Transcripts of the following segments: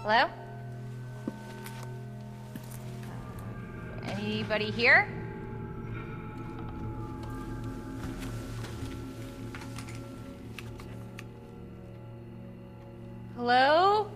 Hello? Anybody here? Hello?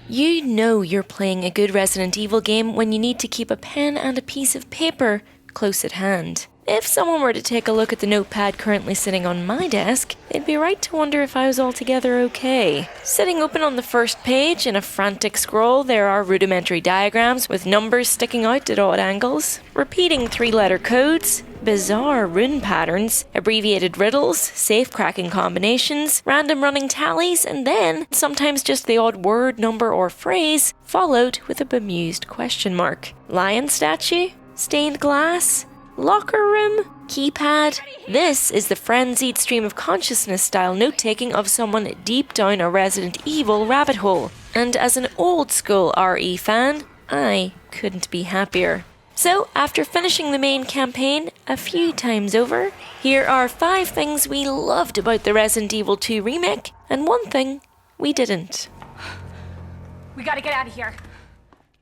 You know you're playing a good Resident Evil game when you need to keep a pen and a piece of paper close at hand. If someone were to take a look at the notepad currently sitting on my desk, they'd be right to wonder if I was altogether okay. Sitting open on the first page in a frantic scroll, there are rudimentary diagrams with numbers sticking out at odd angles, repeating 3-letter codes, bizarre rune patterns, abbreviated riddles, safe-cracking combinations, random running tallies, and then sometimes just the odd word, number, or phrase, followed with a bemused question mark. Lion statue? Stained glass? Locker room? Keypad? This is the frenzied stream of consciousness style note-taking of someone deep down a Resident Evil rabbit hole. And as an old school RE fan, I couldn't be happier. So, after finishing the main campaign a few times over, here are 5 things we loved about the Resident Evil 2 remake, and 1 thing we didn't. We gotta get out of here.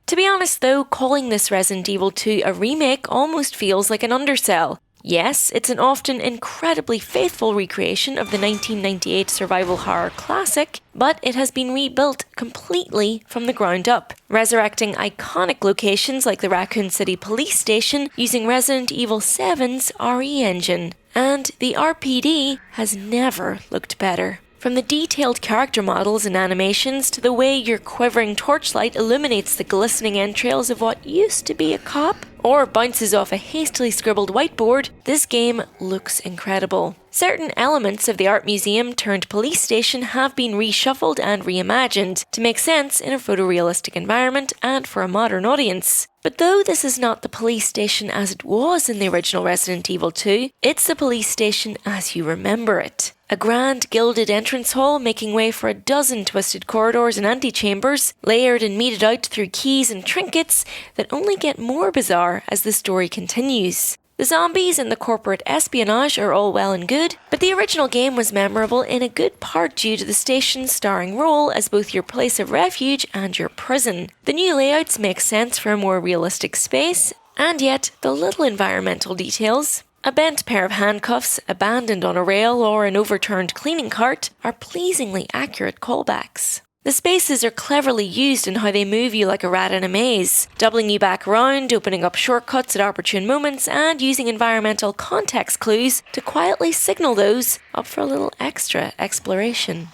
To be honest though, calling this Resident Evil 2 a remake almost feels like an undersell. Yes, it's an often incredibly faithful recreation of the 1998 survival horror classic, but it has been rebuilt completely from the ground up, resurrecting iconic locations like the Raccoon City Police Station using Resident Evil 7's RE engine. And the RPD has never looked better. From the detailed character models and animations to the way your quivering torchlight illuminates the glistening entrails of what used to be a cop, or bounces off a hastily scribbled whiteboard, this game looks incredible. Certain elements of the art museum turned police station have been reshuffled and reimagined to make sense in a photorealistic environment and for a modern audience. But though this is not the police station as it was in the original Resident Evil 2, it's the police station as you remember it. A grand gilded entrance hall making way for a dozen twisted corridors and antechambers, layered and meted out through keys and trinkets that only get more bizarre as the story continues. The zombies and the corporate espionage are all well and good, but the original game was memorable in a good part due to the station's starring role as both your place of refuge and your prison. The new layouts make sense for a more realistic space, and yet the little environmental details, a bent pair of handcuffs abandoned on a rail or an overturned cleaning cart, are pleasingly accurate callbacks. The spaces are cleverly used in how they move you like a rat in a maze, doubling you back around, opening up shortcuts at opportune moments, and using environmental context clues to quietly signal those up for a little extra exploration.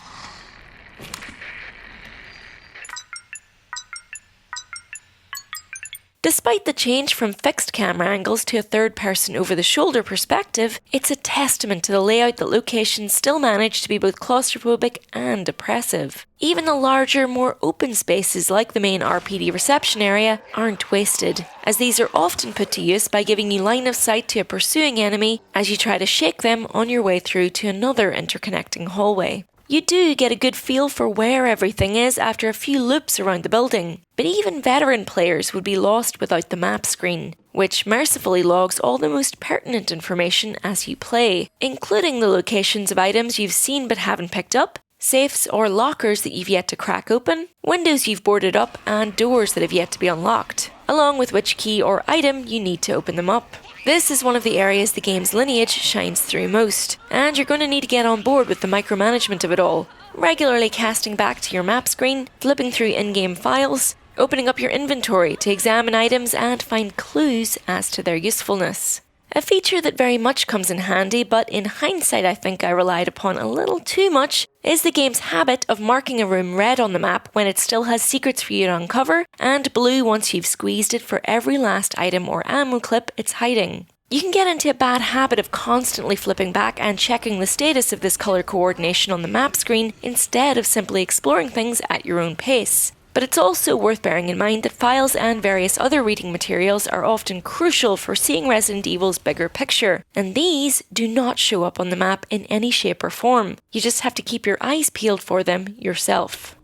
Despite the change from fixed camera angles to a third-person over-the-shoulder perspective, it's a testament to the layout that locations still manage to be both claustrophobic and oppressive. Even the larger, more open spaces like the main RPD reception area aren't wasted, as these are often put to use by giving you line of sight to a pursuing enemy as you try to shake them on your way through to another interconnecting hallway. You do get a good feel for where everything is after a few loops around the building, but even veteran players would be lost without the map screen, which mercifully logs all the most pertinent information as you play, including the locations of items you've seen but haven't picked up, safes or lockers that you've yet to crack open, windows you've boarded up, and doors that have yet to be unlocked, along with which key or item you need to open them up. This is one of the areas the game's lineage shines through most, and you're going to need to get on board with the micromanagement of it all, regularly casting back to your map screen, flipping through in-game files, opening up your inventory to examine items and find clues as to their usefulness. A feature that very much comes in handy, but in hindsight I think I relied upon a little too much, is the game's habit of marking a room red on the map when it still has secrets for you to uncover, and blue once you've squeezed it for every last item or ammo clip it's hiding. You can get into a bad habit of constantly flipping back and checking the status of this colour coordination on the map screen instead of simply exploring things at your own pace. But it's also worth bearing in mind that files and various other reading materials are often crucial for seeing Resident Evil's bigger picture, and these do not show up on the map in any shape or form. You just have to keep your eyes peeled for them yourself.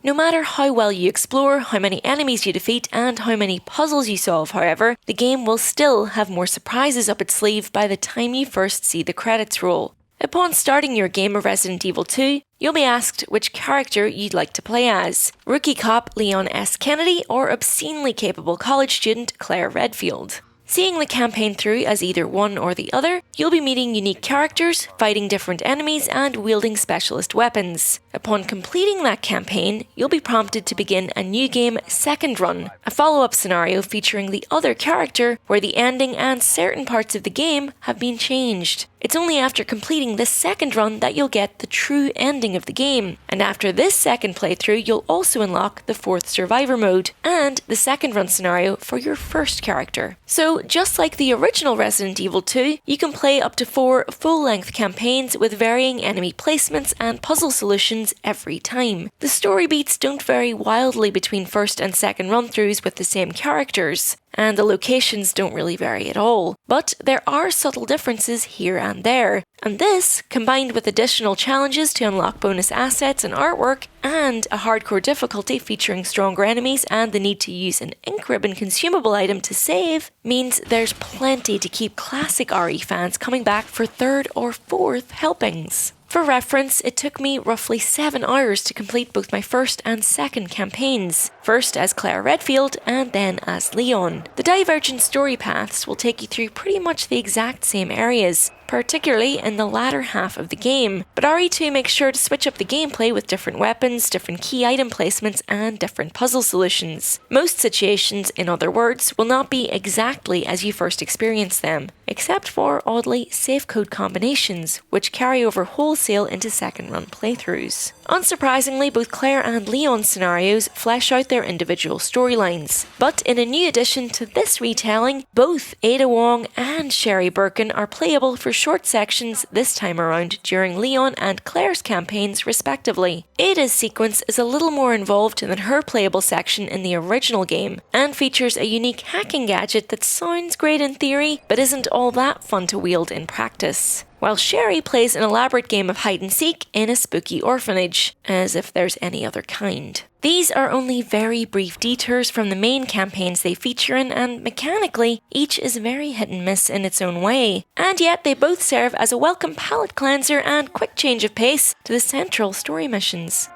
No matter how well you explore, how many enemies you defeat, and how many puzzles you solve, however, the game will still have more surprises up its sleeve by the time you first see the credits roll. Upon starting your game of Resident Evil 2, you'll be asked which character you'd like to play as: rookie cop Leon S. Kennedy or obscenely capable college student Claire Redfield. Seeing the campaign through as either one or the other, you'll be meeting unique characters, fighting different enemies, and wielding specialist weapons. Upon completing that campaign, you'll be prompted to begin a new game Second Run, a follow-up scenario featuring the other character where the ending and certain parts of the game have been changed. It's only after completing this second run that you'll get the true ending of the game, and after this second playthrough you'll also unlock the fourth survivor mode and the second run scenario for your first character. So just like the original Resident Evil 2, you can play up to 4 full-length campaigns with varying enemy placements and puzzle solutions every time. The story beats don't vary wildly between first and second run-throughs with the same characters, and the locations don't really vary at all. But there are subtle differences here and there, and this, combined with additional challenges to unlock bonus assets and artwork, and a hardcore difficulty featuring stronger enemies and the need to use an ink ribbon consumable item to save, means there's plenty to keep classic RE fans coming back for third or fourth helpings. For reference, it took me roughly 7 hours to complete both my first and second campaigns, first as Claire Redfield and then as Leon. The divergent story paths will take you through pretty much the exact same areas, particularly in the latter half of the game, but RE2 makes sure to switch up the gameplay with different weapons, different key item placements, and different puzzle solutions. Most situations, in other words, will not be exactly as you first experience them, except for oddly safe code combinations, which carry over wholesale into second run playthroughs. Unsurprisingly, both Claire and Leon's scenarios flesh out their individual storylines, but in a new addition to this retelling, both Ada Wong and Sherry Birkin are playable for short sections this time around during Leon and Claire's campaigns respectively. Ada's sequence is a little more involved than her playable section in the original game, and features a unique hacking gadget that sounds great in theory, but isn't all that fun to wield in practice. While Sherry plays an elaborate game of hide-and-seek in a spooky orphanage, as if there's any other kind. These are only very brief detours from the main campaigns they feature in, and mechanically, each is very hit and miss in its own way, and yet they both serve as a welcome palate cleanser and quick change of pace to the central story missions.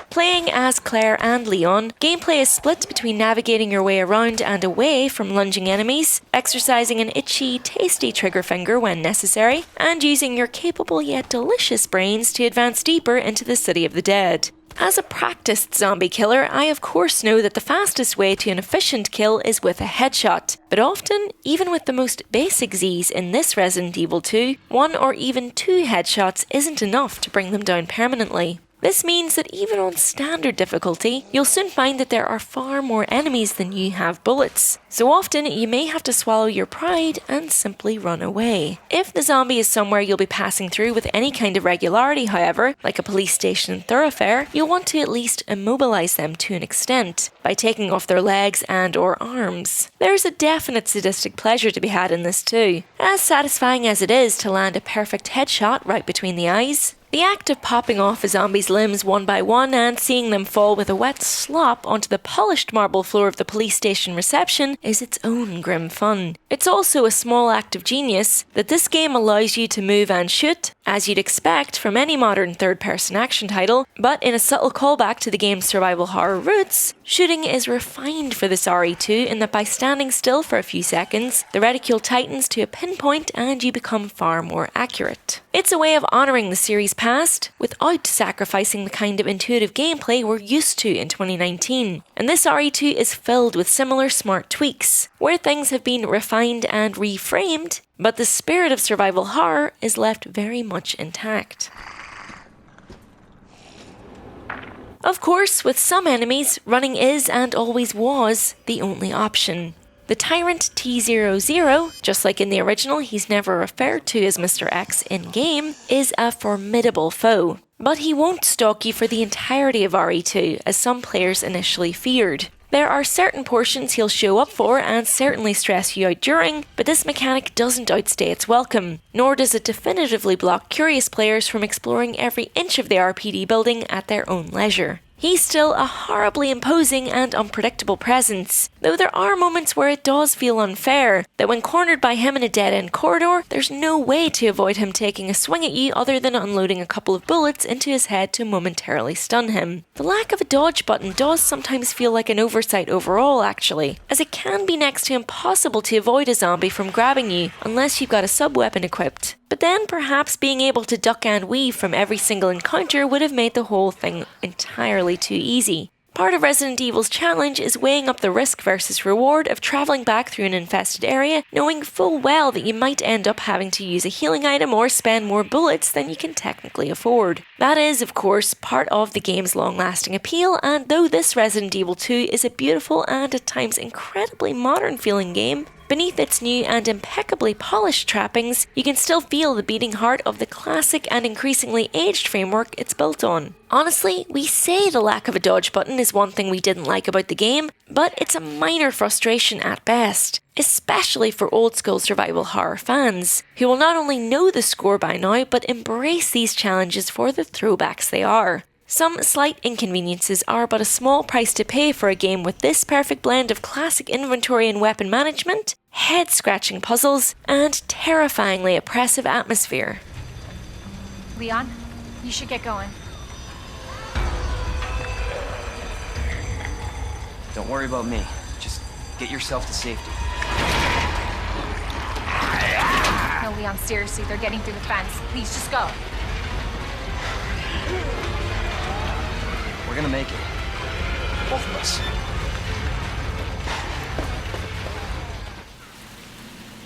Playing as Claire and Leon, gameplay is split between navigating your way around and away from lunging enemies, exercising an itchy, tasty trigger finger when necessary, and using your capable yet delicious brains to advance deeper into the City of the Dead. As a practiced zombie killer, I of course know that the fastest way to an efficient kill is with a headshot, but often, even with the most basic Zs in this Resident Evil 2, 1 or even 2 headshots isn't enough to bring them down permanently. This means that even on standard difficulty, you'll soon find that there are far more enemies than you have bullets. So often, you may have to swallow your pride and simply run away. If the zombie is somewhere you'll be passing through with any kind of regularity, however, like a police station thoroughfare, you'll want to at least immobilize them to an extent, by taking off their legs and or arms. There's a definite sadistic pleasure to be had in this too, as satisfying as it is to land a perfect headshot right between the eyes. The act of popping off a zombie's limbs one by one and seeing them fall with a wet slop onto the polished marble floor of the police station reception is its own grim fun. It's also a small act of genius that this game allows you to move and shoot, as you'd expect from any modern third-person action title, but in a subtle callback to the game's survival horror roots, shooting is refined for this RE2 in that by standing still for a few seconds, the reticule tightens to a pinpoint and you become far more accurate. It's a way of honouring the series past without sacrificing the kind of intuitive gameplay we're used to in 2019. And this RE2 is filled with similar smart tweaks, where things have been refined and reframed, but the spirit of survival horror is left very much intact. Of course, with some enemies, running is and always was the only option. The Tyrant T00, just like in the original, he's never referred to as Mr. X in-game, is a formidable foe. But he won't stalk you for the entirety of RE2, as some players initially feared. There are certain portions he'll show up for and certainly stress you out during, but this mechanic doesn't outstay its welcome, nor does it definitively block curious players from exploring every inch of the RPD building at their own leisure. He's still a horribly imposing and unpredictable presence, though there are moments where it does feel unfair, that when cornered by him in a dead-end corridor, there's no way to avoid him taking a swing at you other than unloading a couple of bullets into his head to momentarily stun him. The lack of a dodge button does sometimes feel like an oversight overall, actually, as it can be next to impossible to avoid a zombie from grabbing you unless you've got a sub-weapon equipped. But then perhaps being able to duck and weave from every single encounter would have made the whole thing entirely too easy. Part of Resident Evil's challenge is weighing up the risk versus reward of travelling back through an infested area, knowing full well that you might end up having to use a healing item or spend more bullets than you can technically afford. That is, of course, part of the game's long-lasting appeal, and though this Resident Evil 2 is a beautiful and at times incredibly modern-feeling game, beneath its new and impeccably polished trappings, you can still feel the beating heart of the classic and increasingly aged framework it's built on. Honestly, we say the lack of a dodge button is one thing we didn't like about the game, but it's a minor frustration at best, especially for old-school survival horror fans, who will not only know the score by now, but embrace these challenges for the throwbacks they are. Some slight inconveniences are but a small price to pay for a game with this perfect blend of classic inventory and weapon management, head-scratching puzzles, and terrifyingly oppressive atmosphere. Leon, you should get going. Don't worry about me. Just get yourself to safety. No, Leon, seriously, they're getting through the fence. Please, just go. We're gonna make it. Both of us.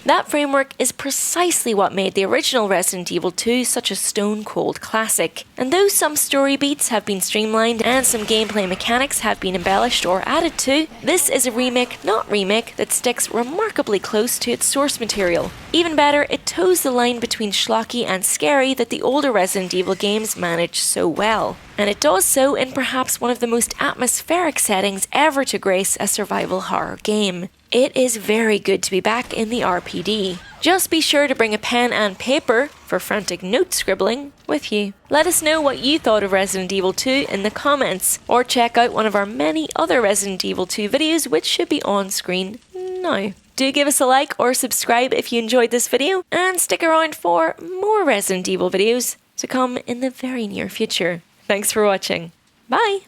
That framework is precisely what made the original Resident Evil 2 such a stone-cold classic. And though some story beats have been streamlined and some gameplay mechanics have been embellished or added to, this is a remake, not remake, that sticks remarkably close to its source material. Even better, it toes the line between schlocky and scary that the older Resident Evil games managed so well. And it does so in perhaps one of the most atmospheric settings ever to grace a survival horror game. It is very good to be back in the RPD. Just be sure to bring a pen and paper for frantic note scribbling with you. Let us know what you thought of Resident Evil 2 in the comments, or check out one of our many other Resident Evil 2 videos which should be on screen now. Do give us a like or subscribe if you enjoyed this video, and stick around for more Resident Evil videos to come in the very near future. Thanks for watching. Bye!